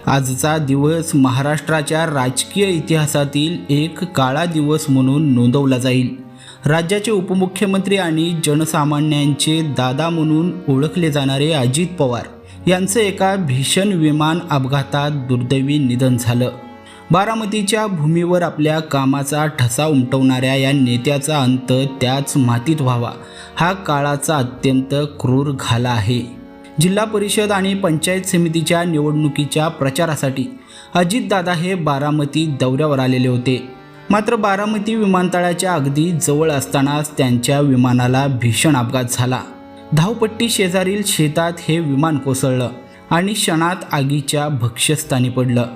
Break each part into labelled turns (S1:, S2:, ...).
S1: आजचा दिवस महाराष्ट्राच्या राजकीय इतिहासातील एक काळा दिवस म्हणून नोंदवला जाईल। राज्याचे उपमुख्यमंत्री आणि जनसामान्यांचे दादा म्हणून ओळखले जाणारे अजित पवार यांचं एका भीषण विमान अपघातात दुर्दैवी निधन झालं। बारामतीच्या भूमीवर आपल्या कामाचा ठसा उमटवणाऱ्या या नेत्याचा अंत त्याच मातीत व्हावा हा काळाचा अत्यंत क्रूर घाला आहे। जिल्हा परिषद आणि पंचायत समितीच्या निवडणुकीच्या प्रचारासाठी अजितदादा हे बारामती दौऱ्यावर आलेले होते। मात्र बारामती विमानतळाच्या अगदी जवळ असतानाच त्यांच्या विमानाला भीषण अपघात झाला। धावपट्टी शेजारील शेतात हे विमान कोसळलं आणि क्षणात आगीच्या भक्ष्यस्थानी पडलं।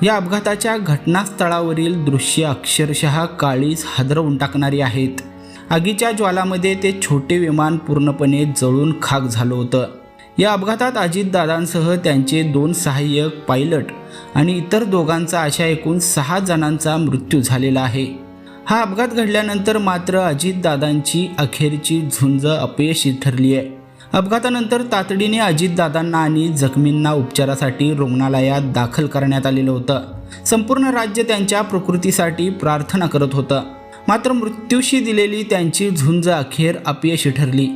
S1: या अपघाताच्या घटनास्थळावरील दृश्य अक्षरशः काळीज हादरवून टाकणारी आहेत। आगीच्या ज्वालामध्ये ते छोटे विमान पूर्णपणे जळून खाक झालं होतं। या अपघातात अजितदादांसह त्यांचे 2 सहाय्यक पायलट आणि इतर दोघांचा अशा एकूण 6 जणांचा मृत्यू झालेला आहे। हा अपघात घडल्यानंतर मात्र अजितदादांची अखेरची झुंज अपयशी ठरली आहे। अपघातानंतर तातडीने अजितदादांना आणि जखमींना उपचारासाठी रुग्णालयात दाखल करण्यात आलेलं होतं। संपूर्ण राज्य त्यांच्या प्रकृतीसाठी प्रार्थना करत होतं। मात्र मृत्यूशी दिलेली त्यांची झुंज अखेर अपयशी ठरली।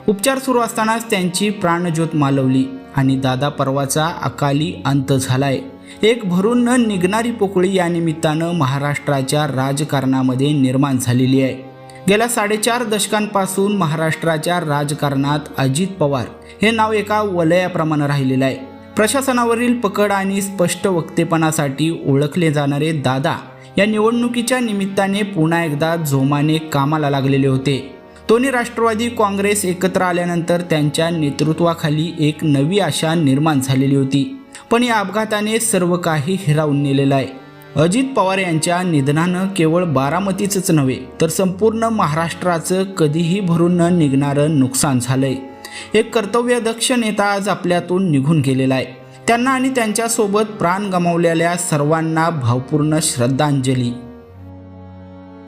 S1: उपचार सुरू असतानाच त्यांची प्राणज्योत मालवली आणि दादा परवाचा अकाली अंत झालाय। एक भरून न निघणारी पोकळी या निमित्तानं महाराष्ट्राच्या राजकारणामध्ये निर्माण झालेली आहे। गेल्या 4.5 दशकांपासून महाराष्ट्राच्या राजकारणात अजित पवार हे नाव एका वलयाप्रमाणे राहिलेलं आहे। प्रशासनावरील पकड आणि स्पष्ट वक्तेपणासाठी ओळखले जाणारे दादा या निवडणुकीच्या निमित्ताने पुन्हा एकदा जोमाने कामाला लागलेले होते। दोन्ही राष्ट्रवादी काँग्रेस एकत्र आल्यानंतर त्यांच्या नेतृत्वाखाली एक नवी आशा निर्माण झालेली होती। पण या अपघाताने सर्व काही हिरावून नेलेलं आहे। अजित पवार यांच्या निधनानं केवळ बारामतीचंच नव्हे तर संपूर्ण महाराष्ट्राचं कधीही भरून न निघणारं नुकसान झालंय। एक कर्तव्यदक्ष नेता आज आपल्यातून निघून गेलेला आहे। त्यांना आणि त्यांच्यासोबत प्राण गमावलेल्या सर्वांना भावपूर्ण श्रद्धांजली।